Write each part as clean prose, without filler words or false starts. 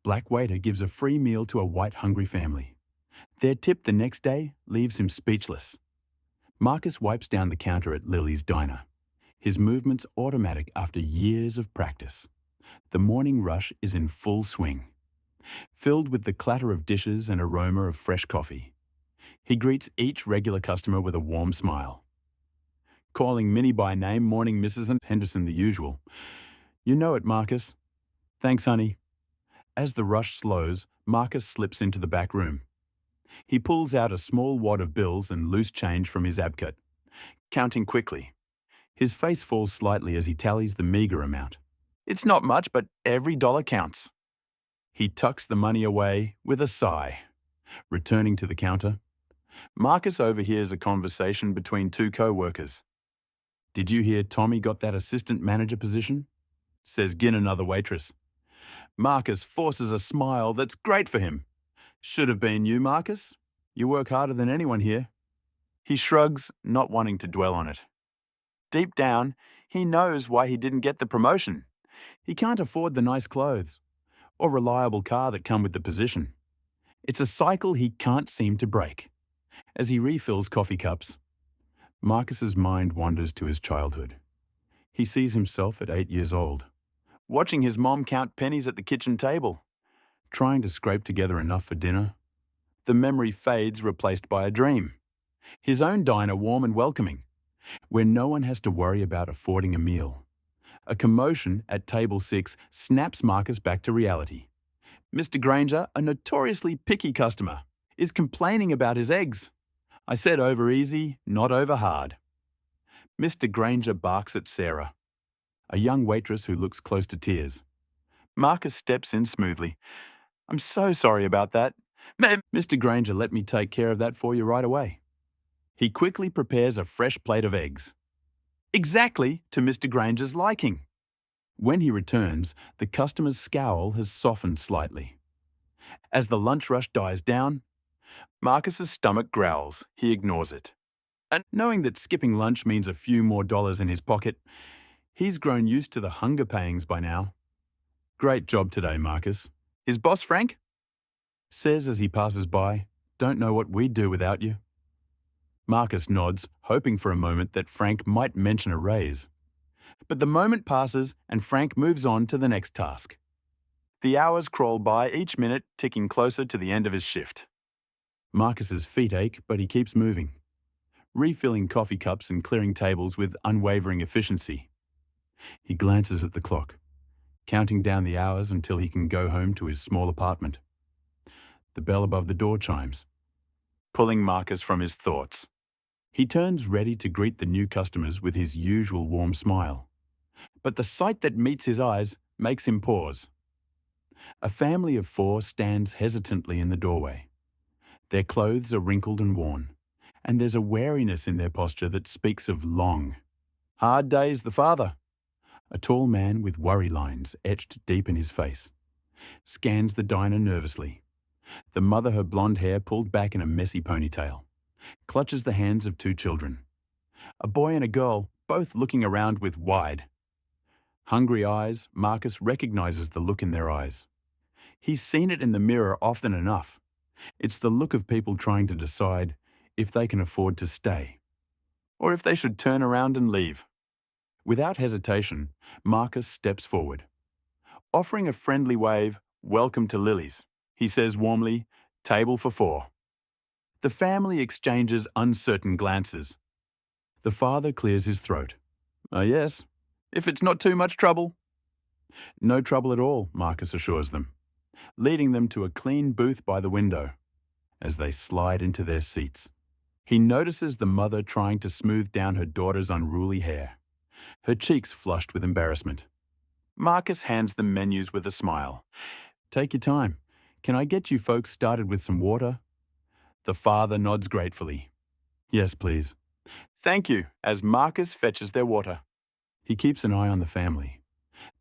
Black waiter gives a free meal to a white hungry family. Their tip the next day leaves him speechless. Marcus wipes down the counter at Lily's diner. His movements automatic after years of practice. The morning rush is in full swing, filled with the clatter of dishes and aroma of fresh coffee. He greets each regular customer with a warm smile. Calling Minnie by name, morning Mrs. Henderson the usual. You know it, Marcus. Thanks, honey. As the rush slows, Marcus slips into the back room. He pulls out a small wad of bills and loose change from his abcut, counting quickly. His face falls slightly as he tallies the meager amount. It's not much, but every dollar counts. He tucks the money away with a sigh. Returning to the counter, Marcus overhears a conversation between two co-workers. Did you hear Tommy got that assistant manager position? Says Gin, another waitress. Marcus forces a smile that's great for him. Should have been you, Marcus. You work harder than anyone here. He shrugs, not wanting to dwell on it. Deep down, he knows why he didn't get the promotion. He can't afford the nice clothes or reliable car that come with the position. It's a cycle he can't seem to break. As he refills coffee cups, Marcus's mind wanders to his childhood. He sees himself at 8 years old, watching his mom count pennies at the kitchen table, trying to scrape together enough for dinner. The memory fades, replaced by a dream. His own diner, warm and welcoming, where no one has to worry about affording a meal. A commotion at table 6 snaps Marcus back to reality. Mr. Granger, a notoriously picky customer, is complaining about his eggs. I said over easy, not over hard. Mr. Granger barks at Sarah, a young waitress who looks close to tears. Marcus steps in smoothly. I'm so sorry about that. Mr. Granger, let me take care of that for you right away. He quickly prepares a fresh plate of eggs, exactly to Mr. Granger's liking. When he returns, the customer's scowl has softened slightly. As the lunch rush dies down, Marcus's stomach growls. He ignores it. And knowing that skipping lunch means a few more dollars in his pocket, he's grown used to the hunger pangs by now. Great job today, Marcus. His boss, Frank, says as he passes by, don't know what we'd do without you. Marcus nods, hoping for a moment that Frank might mention a raise. But the moment passes and Frank moves on to the next task. The hours crawl by, each minute ticking closer to the end of his shift. Marcus's feet ache, but he keeps moving, refilling coffee cups and clearing tables with unwavering efficiency. He glances at the clock, counting down the hours until he can go home to his small apartment. The bell above the door chimes, pulling Marcus from his thoughts. He turns ready to greet the new customers with his usual warm smile. But the sight that meets his eyes makes him pause. A family of 4 stands hesitantly in the doorway. Their clothes are wrinkled and worn, and there's a wariness in their posture that speaks of long, hard days. The father, a tall man with worry lines etched deep in his face, scans the diner nervously. The mother, her blonde hair pulled back in a messy ponytail, clutches the hands of 2 children, a boy and a girl, both looking around with wide, hungry eyes. Marcus recognizes the look in their eyes. He's seen it in the mirror often enough. It's the look of people trying to decide if they can afford to stay, or if they should turn around and leave. Without hesitation, Marcus steps forward. Offering a friendly wave, welcome to Lily's, he says warmly, table for 4. The family exchanges uncertain glances. The father clears his throat. Yes, if it's not too much trouble. No trouble at all, Marcus assures them, leading them to a clean booth by the window. As they slide into their seats, he notices the mother trying to smooth down her daughter's unruly hair, her cheeks flushed with embarrassment. Marcus hands them menus with a smile. Take your time. Can I get you folks started with some water? The father nods gratefully. Yes, please. Thank you, as Marcus fetches their water. He keeps an eye on the family.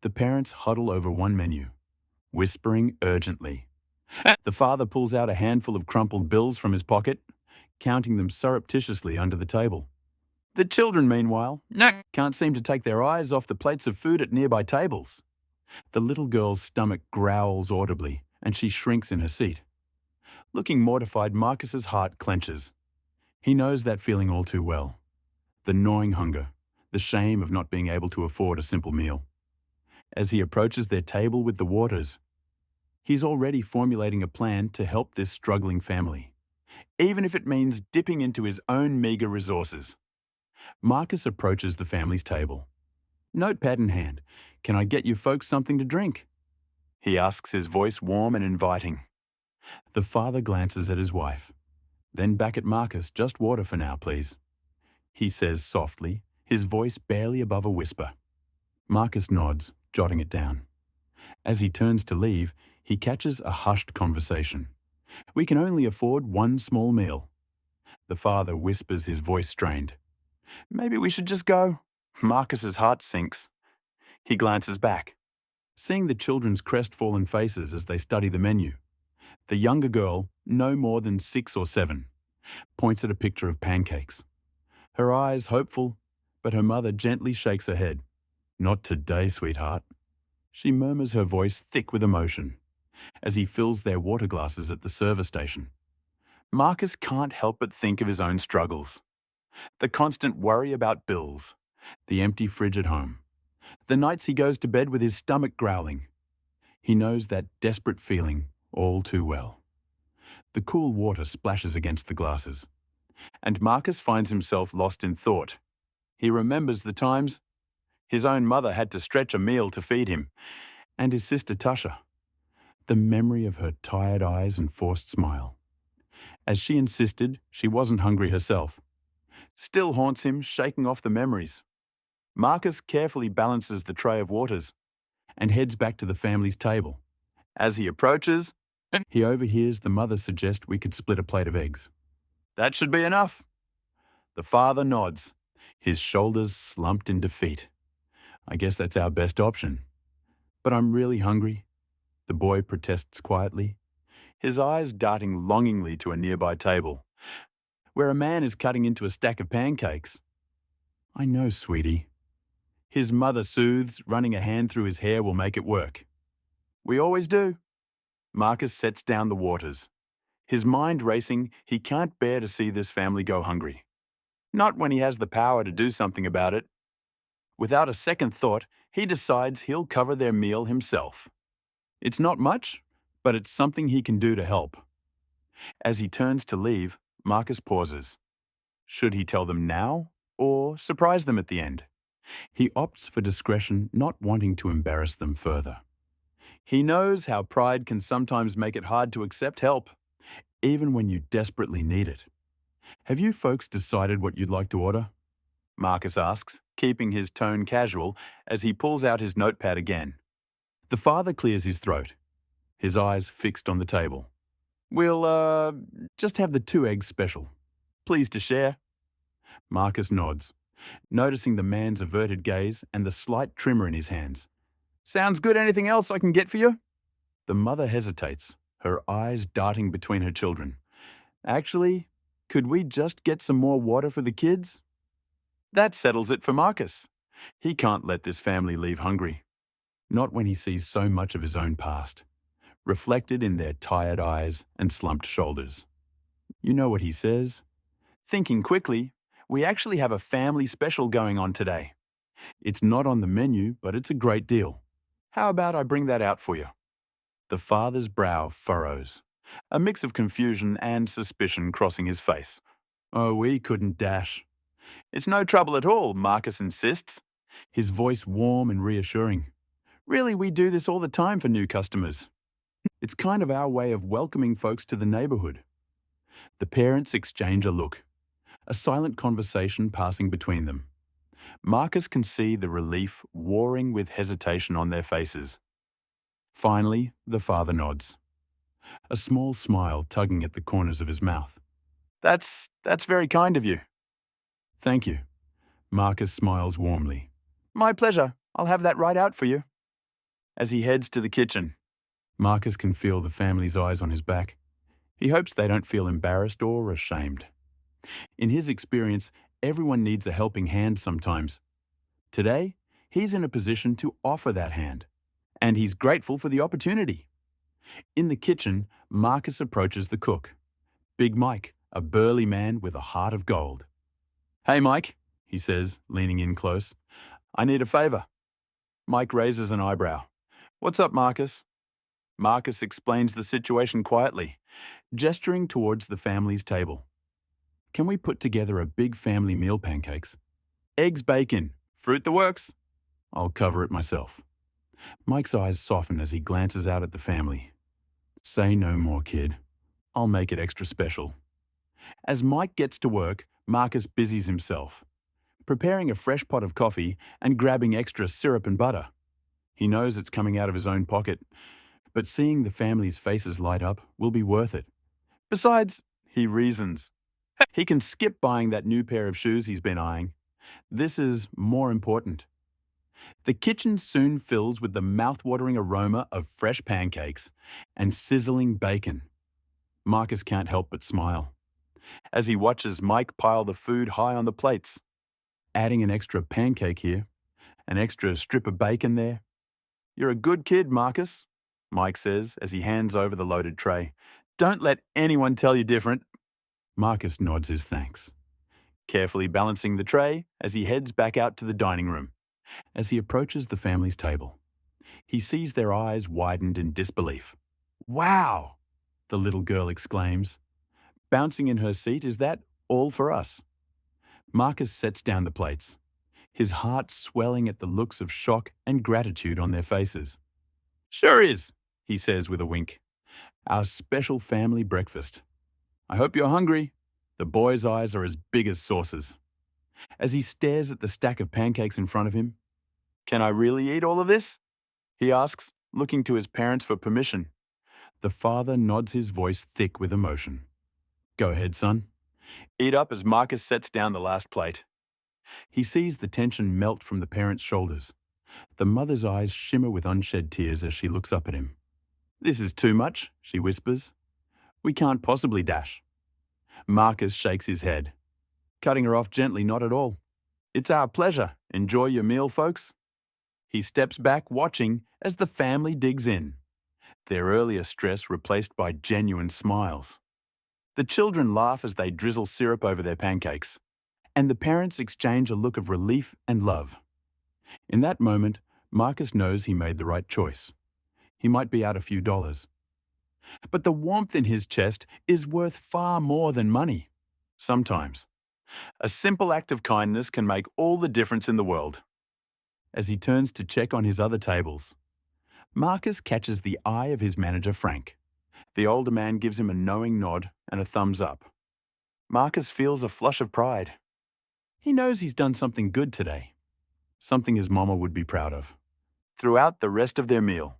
The parents huddle over one menu, whispering urgently. The father pulls out a handful of crumpled bills from his pocket, counting them surreptitiously under the table. The children, meanwhile, can't seem to take their eyes off the plates of food at nearby tables. The little girl's stomach growls audibly, and she shrinks in her seat. Looking mortified, Marcus's heart clenches. He knows that feeling all too well. The gnawing hunger, the shame of not being able to afford a simple meal. As he approaches their table with the Waters, he's already formulating a plan to help this struggling family, even if it means dipping into his own meager resources. Marcus approaches the family's table. Notepad in hand, "Can I get you folks something to drink?" he asks, his voice warm and inviting. The father glances at his wife, then back at Marcus. "Just water for now, please," he says softly, his voice barely above a whisper. Marcus nods, jotting it down. As he turns to leave, he catches a hushed conversation. "We can only afford one small meal." The father whispers, his voice strained. "Maybe we should just go." Marcus's heart sinks. He glances back, seeing the children's crestfallen faces as they study the menu. The younger girl, no more than 6 or 7, points at a picture of pancakes. Her eyes hopeful, but her mother gently shakes her head. "Not today, sweetheart." She murmurs, her voice thick with emotion, as he fills their water glasses at the service station. Marcus can't help but think of his own struggles. The constant worry about bills, the empty fridge at home, the nights he goes to bed with his stomach growling. He knows that desperate feeling all too well. The cool water splashes against the glasses, and Marcus finds himself lost in thought. He remembers the times his own mother had to stretch a meal to feed him, and his sister Tasha. The memory of her tired eyes and forced smile, as she insisted she wasn't hungry herself, still haunts him, shaking off the memories. Marcus carefully balances the tray of waters and heads back to the family's table. As he approaches, he overhears the mother suggest we could split a plate of eggs. "That should be enough." The father nods, his shoulders slumped in defeat. "I guess that's our best option." "But I'm really hungry," the boy protests quietly, his eyes darting longingly to a nearby table, where a man is cutting into a stack of pancakes. "I know, sweetie." His mother soothes, running a hand through his hair will make it work. "We always do." Marcus sets down the waters. His mind racing, he can't bear to see this family go hungry. Not when he has the power to do something about it. Without a second thought, he decides he'll cover their meal himself. It's not much, but it's something he can do to help. As he turns to leave, Marcus pauses. Should he tell them now, or surprise them at the end? He opts for discretion, not wanting to embarrass them further. He knows how pride can sometimes make it hard to accept help, even when you desperately need it. "Have you folks decided what you'd like to order?" Marcus asks, keeping his tone casual as he pulls out his notepad again. The father clears his throat, his eyes fixed on the table. "We'll, just have the 2 eggs special. Pleased to share." Marcus nods, noticing the man's averted gaze and the slight tremor in his hands. "Sounds good. Anything else I can get for you?" The mother hesitates, her eyes darting between her children. "Actually, could we just get some more water for the kids?" That settles it for Marcus. He can't let this family leave hungry. Not when he sees so much of his own past, reflected in their tired eyes and slumped shoulders. You know what he says? Thinking quickly, "We actually have a family special going on today. It's not on the menu, but it's a great deal. How about I bring that out for you?" The father's brow furrows, a mix of confusion and suspicion crossing his face. "Oh, we couldn't dash." "It's no trouble at all," Marcus insists, his voice warm and reassuring. "Really, we do this all the time for new customers. It's kind of our way of welcoming folks to the neighborhood." The parents exchange a look, a silent conversation passing between them. Marcus can see the relief warring with hesitation on their faces. Finally, the father nods, a small smile tugging at the corners of his mouth. That's very kind of you." "Thank you." Marcus smiles warmly. "My pleasure. I'll have that right out for you." As he heads to the kitchen, Marcus can feel the family's eyes on his back. He hopes they don't feel embarrassed or ashamed. In his experience, everyone needs a helping hand sometimes. Today, he's in a position to offer that hand, and he's grateful for the opportunity. In the kitchen, Marcus approaches the cook, Big Mike, a burly man with a heart of gold. "Hey, Mike," he says, leaning in close. "I need a favor." Mike raises an eyebrow. "What's up, Marcus?" Marcus explains the situation quietly, gesturing towards the family's table. "Can we put together a big family meal, pancakes? Eggs, bacon, fruit the works. I'll cover it myself." Mike's eyes soften as he glances out at the family. "Say no more, kid. I'll make it extra special." As Mike gets to work, Marcus busies himself, preparing a fresh pot of coffee and grabbing extra syrup and butter. He knows it's coming out of his own pocket, but seeing the family's faces light up will be worth it. Besides, he reasons, he can skip buying that new pair of shoes he's been eyeing. This is more important. The kitchen soon fills with the mouth-watering aroma of fresh pancakes and sizzling bacon. Marcus can't help but smile as he watches Mike pile the food high on the plates. Adding an extra pancake here, an extra strip of bacon there. "You're a good kid, Marcus," Mike says as he hands over the loaded tray. "Don't let anyone tell you different." Marcus nods his thanks, carefully balancing the tray as he heads back out to the dining room. As he approaches the family's table, he sees their eyes widened in disbelief. "Wow!" the little girl exclaims, bouncing in her seat. "Is that all for us?" Marcus sets down the plates, his heart swelling at the looks of shock and gratitude on their faces. "Sure is," he says with a wink. "Our special family breakfast. I hope you're hungry." The boy's eyes are as big as saucers. As he stares at the stack of pancakes in front of him, "Can I really eat all of this?" he asks, looking to his parents for permission. The father nods, his voice thick with emotion. "Go ahead, son. Eat up," as Marcus sets down the last plate. He sees the tension melt from the parents' shoulders. The mother's eyes shimmer with unshed tears as she looks up at him. "This is too much," she whispers. "We can't possibly dash." Marcus shakes his head, cutting her off gently. "Not at all. It's our pleasure. Enjoy your meal, folks." He steps back, watching as the family digs in, their earlier stress replaced by genuine smiles. The children laugh as they drizzle syrup over their pancakes, and the parents exchange a look of relief and love. In that moment, Marcus knows he made the right choice. He might be out a few dollars, but the warmth in his chest is worth far more than money. Sometimes, a simple act of kindness can make all the difference in the world. As he turns to check on his other tables, Marcus catches the eye of his manager, Frank. The older man gives him a knowing nod and a thumbs up. Marcus feels a flush of pride. He knows he's done something good today, something his mama would be proud of. Throughout the rest of their meal,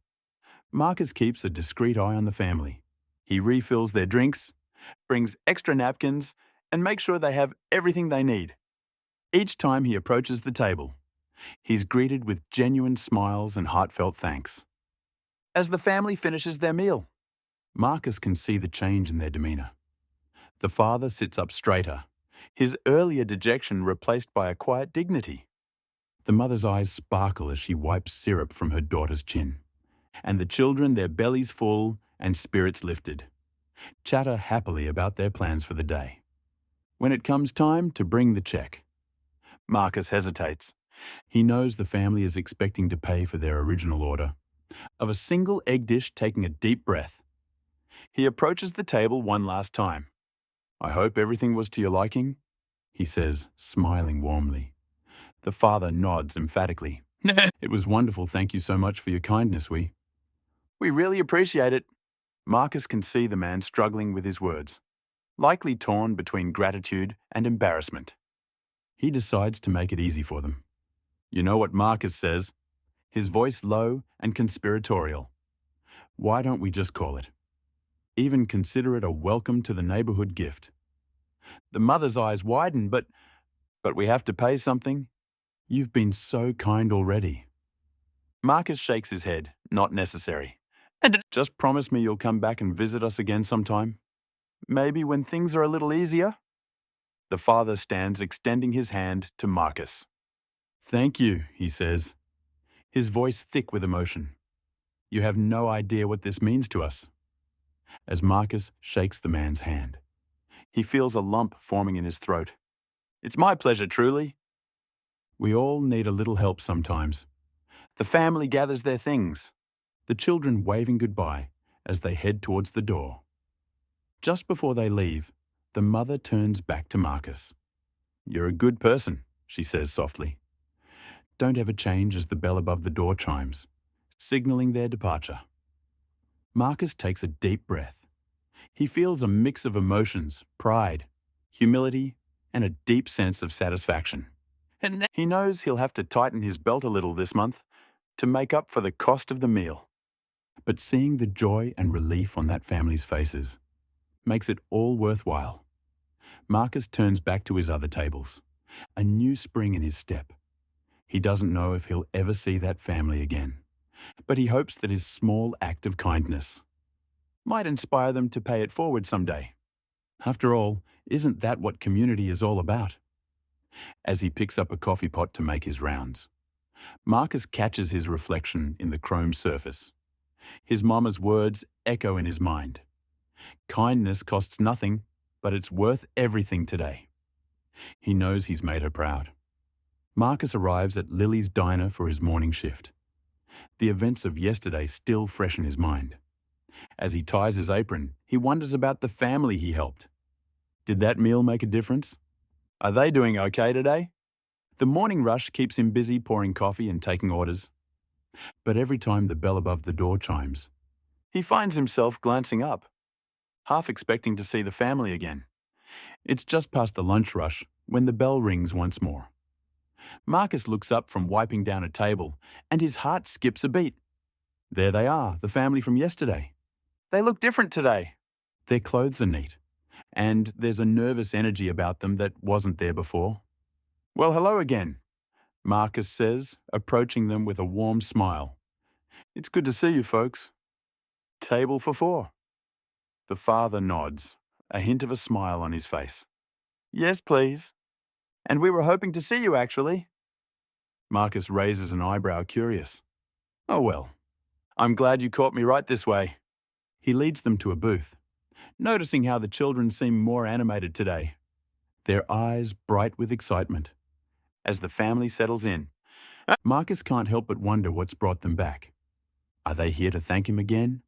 Marcus keeps a discreet eye on the family. He refills their drinks, brings extra napkins, and makes sure they have everything they need. Each time he approaches the table, he's greeted with genuine smiles and heartfelt thanks. As the family finishes their meal, Marcus can see the change in their demeanor. The father sits up straighter, his earlier dejection replaced by a quiet dignity. The mother's eyes sparkle as she wipes syrup from her daughter's chin, and the children, their bellies full and spirits lifted, chatter happily about their plans for the day. When it comes time to bring the check, Marcus hesitates. He knows the family is expecting to pay for their original order of a single egg dish. Taking a deep breath, he approaches the table one last time. "I hope everything was to your liking," he says, smiling warmly. The father nods emphatically. "It was wonderful. Thank you so much for your kindness. We really appreciate it." Marcus can see the man struggling with his words, likely torn between gratitude and embarrassment. He decides to make it easy for them. "You know what Marcus says," his voice low and conspiratorial. "Why don't we just call it? Even consider it a welcome to the neighborhood gift." The mother's eyes widen. But we have to pay something?" "You've been so kind already." Marcus shakes his head. "Not necessary. And just promise me you'll come back and visit us again sometime. Maybe when things are a little easier." The father stands, extending his hand to Marcus. "Thank you," he says, his voice thick with emotion. You have no idea what this means to us. As Marcus shakes the man's hand, he feels a lump forming in his throat. It's my pleasure, truly. We all need a little help sometimes. The family gathers their things, the children waving goodbye as they head towards the door. Just before they leave, the mother turns back to Marcus. You're a good person, she says softly. Don't ever change as the bell above the door chimes, signaling their departure. Marcus takes a deep breath. He feels a mix of emotions, pride, humility, and a deep sense of satisfaction. And he knows he'll have to tighten his belt a little this month to make up for the cost of the meal. But seeing the joy and relief on that family's faces makes it all worthwhile. Marcus turns back to his other tables, a new spring in his step. He doesn't know if he'll ever see that family again, but he hopes that his small act of kindness might inspire them to pay it forward someday. After all, isn't that what community is all about? As he picks up a coffee pot to make his rounds, Marcus catches his reflection in the chrome surface. His mama's words echo in his mind. Kindness costs nothing, but it's worth everything today. He knows he's made her proud. Marcus arrives at Lily's diner for his morning shift. The events of yesterday still fresh in his mind. As he ties his apron, he wonders about the family he helped. Did that meal make a difference? Are they doing okay today? The morning rush keeps him busy pouring coffee and taking orders. But every time the bell above the door chimes, he finds himself glancing up, half expecting to see the family again. It's just past the lunch rush when the bell rings once more. Marcus looks up from wiping down a table, and his heart skips a beat. There they are, the family from yesterday. They look different today. Their clothes are neat, and there's a nervous energy about them that wasn't there before. Well, hello again, Marcus says, approaching them with a warm smile. It's good to see you, folks. Table for four. The father nods, a hint of a smile on his face. Yes, please. And we were hoping to see you, actually. Marcus raises an eyebrow, curious. Oh well, I'm glad you caught me right this way. He leads them to a booth, noticing how the children seem more animated today, their eyes bright with excitement. As the family settles in, Marcus can't help but wonder what's brought them back. Are they here to thank him again?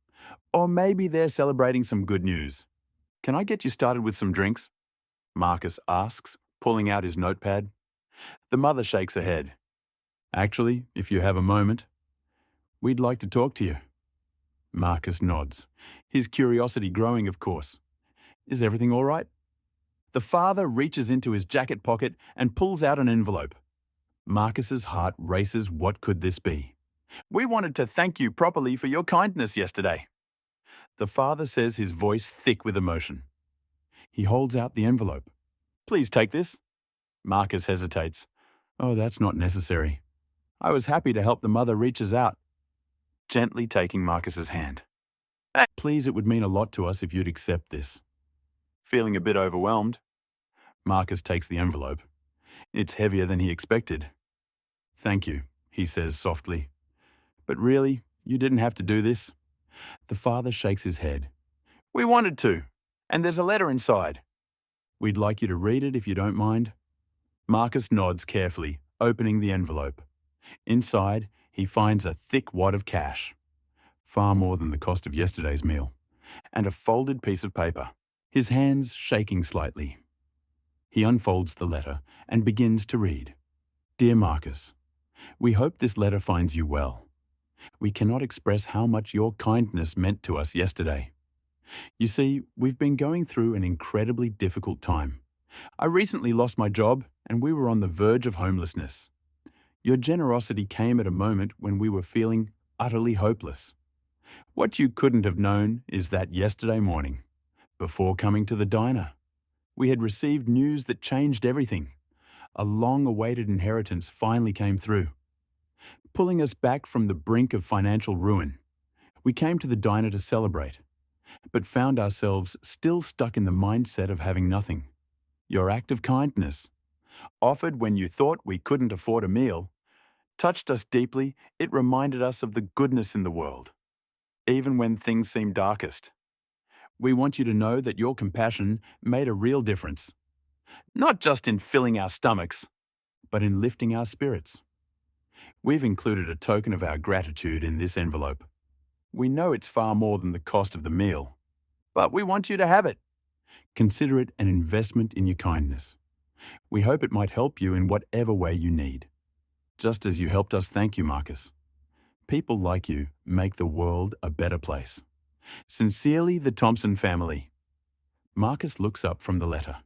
Or maybe they're celebrating some good news. Can I get you started with some drinks? Marcus asks, pulling out his notepad. The mother shakes her head. Actually, if you have a moment, we'd like to talk to you. Marcus nods, his curiosity growing, of course. Is everything all right? The father reaches into his jacket pocket and pulls out an envelope. Marcus's heart races. What could this be? We wanted to thank you properly for your kindness yesterday. The father says, his voice thick with emotion. He holds out the envelope. Please take this. Marcus hesitates. Oh, that's not necessary. I was happy to help. The mother reaches out, gently taking Marcus's hand. Please, it would mean a lot to us if you'd accept this. Feeling a bit overwhelmed, Marcus takes the envelope. It's heavier than he expected. Thank you, he says softly. But really, you didn't have to do this. The father shakes his head. We wanted to, and there's a letter inside. We'd like you to read it if you don't mind. Marcus nods carefully, opening the envelope. Inside, he finds a thick wad of cash, far more than the cost of yesterday's meal, and a folded piece of paper, his hands shaking slightly. He unfolds the letter and begins to read. Dear Marcus, we hope this letter finds you well. We cannot express how much your kindness meant to us yesterday. You see, we've been going through an incredibly difficult time. I recently lost my job, and we were on the verge of homelessness. Your generosity came at a moment when we were feeling utterly hopeless. What you couldn't have known is that yesterday morning, before coming to the diner, we had received news that changed everything. A long-awaited inheritance finally came through, pulling us back from the brink of financial ruin. We came to the diner to celebrate, but found ourselves still stuck in the mindset of having nothing. Your act of kindness, offered when you thought we couldn't afford a meal, touched us deeply. It reminded us of the goodness in the world. even when things seem darkest. We want you to know that your compassion made a real difference, not just in filling our stomachs, but in lifting our spirits. We've included a token of our gratitude in this envelope. We know it's far more than the cost of the meal, but we want you to have it. Consider it an investment in your kindness. We hope it might help you in whatever way you need. Just as you helped us thank you, Marcus. People like you make the world a better place. Sincerely, the Thompson family. Marcus looks up from the letter,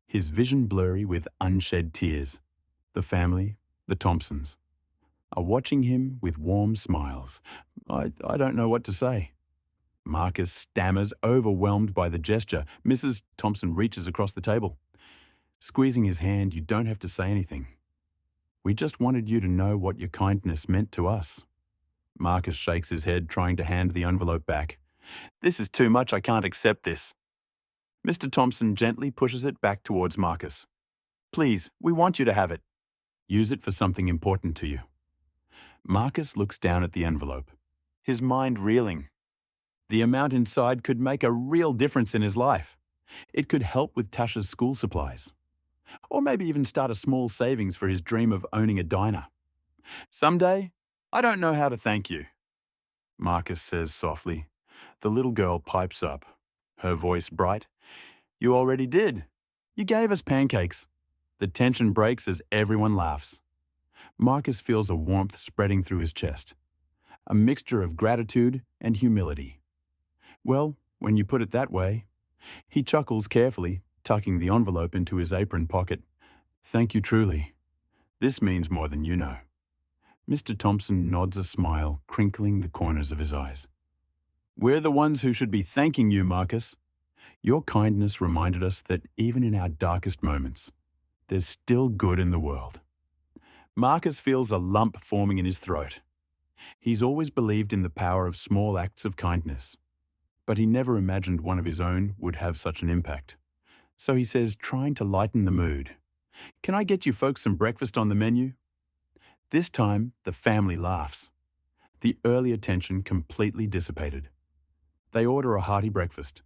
his vision blurry with unshed tears. The family, the Thompsons, are watching him with warm smiles. I don't know what to say. Marcus stammers, overwhelmed by the gesture. Mrs. Thompson reaches across the table. Squeezing his hand, you don't have to say anything. We just wanted you to know what your kindness meant to us. Marcus shakes his head, trying to hand the envelope back. This is too much, I can't accept this. Mr. Thompson gently pushes it back towards Marcus. Please, we want you to have it. Use it for something important to you. Marcus looks down at the envelope, his mind reeling. The amount inside could make a real difference in his life. It could help with Tasha's school supplies. Or maybe even start a small savings for his dream of owning a diner. Someday, I don't know how to thank you, Marcus says softly. The little girl pipes up, her voice bright. You already did. You gave us pancakes. The tension breaks as everyone laughs. Marcus feels a warmth spreading through his chest, a mixture of gratitude and humility. Well, when you put it that way, he chuckles carefully, tucking the envelope into his apron pocket. Thank you truly. This means more than you know. Mr. Thompson nods a smile, crinkling the corners of his eyes. We're the ones who should be thanking you, Marcus. Your kindness reminded us that even in our darkest moments, there's still good in the world. Marcus feels a lump forming in his throat. He's always believed in the power of small acts of kindness, but he never imagined one of his own would have such an impact. So he says, trying to lighten the mood, Can I get you folks some breakfast on the menu? This time, the family laughs. The earlier tension completely dissipated. They order a hearty breakfast,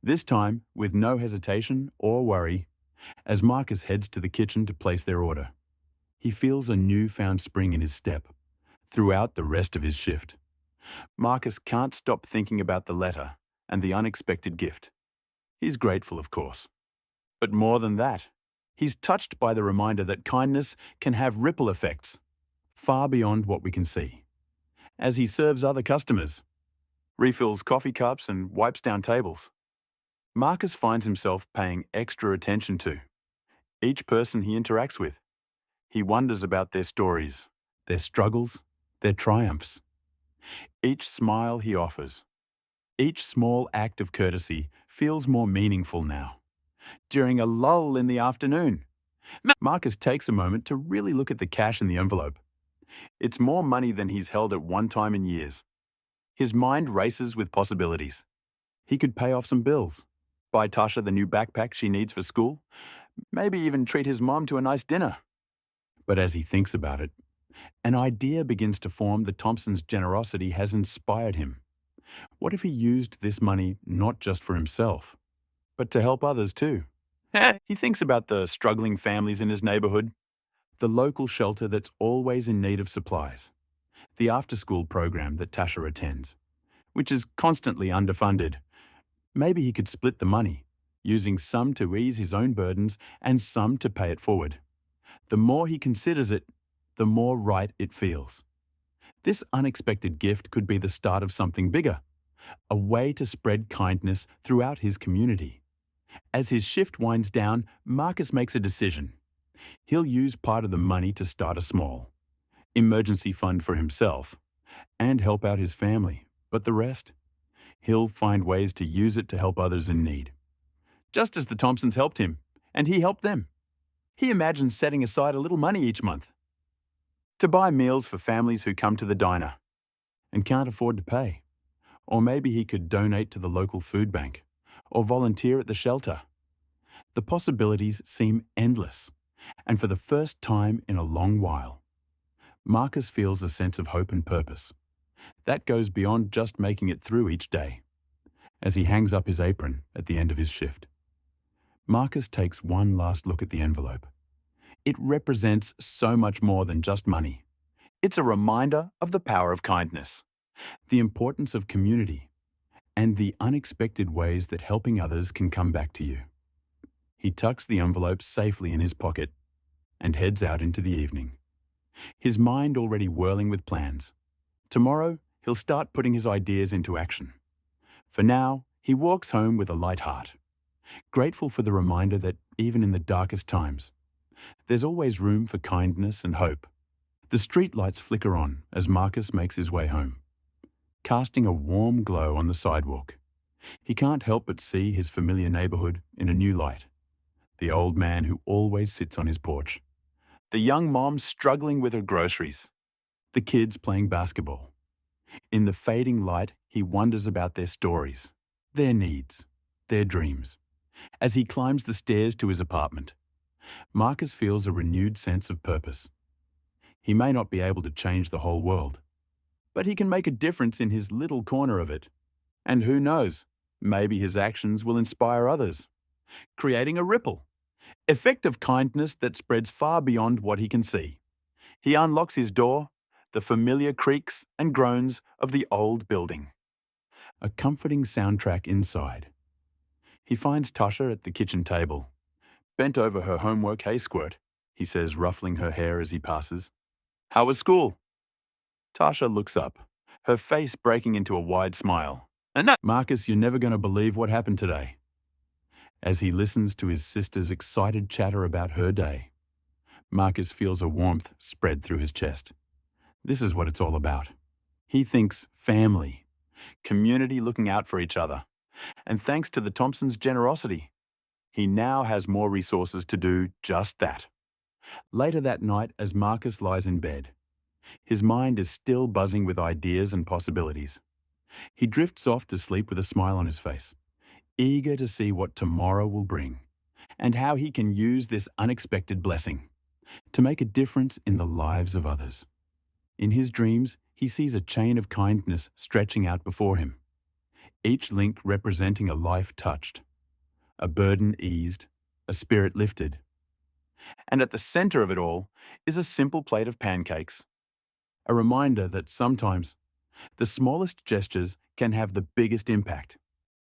this time with no hesitation or worry, as Marcus heads to the kitchen to place their order. He feels a newfound spring in his step throughout the rest of his shift. Marcus can't stop thinking about the letter and the unexpected gift. He's grateful, of course. But more than that, he's touched by the reminder that kindness can have ripple effects far beyond what we can see. As he serves other customers, refills coffee cups and wipes down tables, Marcus finds himself paying extra attention to each person he interacts with. He wonders about their stories, their struggles, their triumphs. Each smile he offers, each small act of courtesy feels more meaningful now. During a lull in the afternoon, Marcus takes a moment to really look at the cash in the envelope. It's more money than he's held at one time in years. His mind races with possibilities. He could pay off some bills, buy Tasha the new backpack she needs for school, maybe even treat his mom to a nice dinner. But as he thinks about it, an idea begins to form that Thompson's generosity has inspired him. What if he used this money not just for himself, but to help others too? He thinks about the struggling families in his neighborhood, the local shelter that's always in need of supplies, the after-school program that Tasha attends, which is constantly underfunded. Maybe he could split the money, using some to ease his own burdens and some to pay it forward. The more he considers it, the more right it feels. This unexpected gift could be the start of something bigger, a way to spread kindness throughout his community. As his shift winds down, Marcus makes a decision. He'll use part of the money to start a small emergency fund for himself and help out his family, but the rest, he'll find ways to use it to help others in need. Just as the Thompsons helped him, and he helped them. He imagines setting aside a little money each month to buy meals for families who come to the diner and can't afford to pay. Or maybe he could donate to the local food bank or volunteer at the shelter. The possibilities seem endless, and for the first time in a long while, Marcus feels a sense of hope and purpose. That goes beyond just making it through each day. As he hangs up his apron at the end of his shift, Marcus takes one last look at the envelope. It represents so much more than just money. It's a reminder of the power of kindness, the importance of community, and the unexpected ways that helping others can come back to you. He tucks the envelope safely in his pocket and heads out into the evening, his mind already whirling with plans. Tomorrow, he'll start putting his ideas into action. For now, he walks home with a light heart, grateful for the reminder that even in the darkest times, there's always room for kindness and hope. The street lights flicker on as Marcus makes his way home, casting a warm glow on the sidewalk. He can't help but see his familiar neighborhood in a new light. The old man who always sits on his porch. The young mom struggling with her groceries. The kids playing basketball. In the fading light, he wonders about their stories, their needs, their dreams. As he climbs the stairs to his apartment, Marcus feels a renewed sense of purpose. He may not be able to change the whole world, but he can make a difference in his little corner of it. And who knows, maybe his actions will inspire others, creating a ripple, effect of kindness that spreads far beyond what he can see. He unlocks his door, the familiar creaks and groans of the old building. A comforting soundtrack inside. He finds Tasha at the kitchen table, bent over her homework. "Hey, Squirt," he says, ruffling her hair as he passes. "How was school?" Tasha looks up, her face breaking into a wide smile. "No, Marcus, you're never going to believe what happened today." As he listens to his sister's excited chatter about her day, Marcus feels a warmth spread through his chest. This is what it's all about. He thinks family, community looking out for each other. And thanks to the Thompsons' generosity, he now has more resources to do just that. Later that night, as Marcus lies in bed, his mind is still buzzing with ideas and possibilities. He drifts off to sleep with a smile on his face, eager to see what tomorrow will bring, and how he can use this unexpected blessing to make a difference in the lives of others. In his dreams, he sees a chain of kindness stretching out before him, each link representing a life touched, a burden eased, a spirit lifted. And at the center of it all is a simple plate of pancakes, a reminder that sometimes the smallest gestures can have the biggest impact.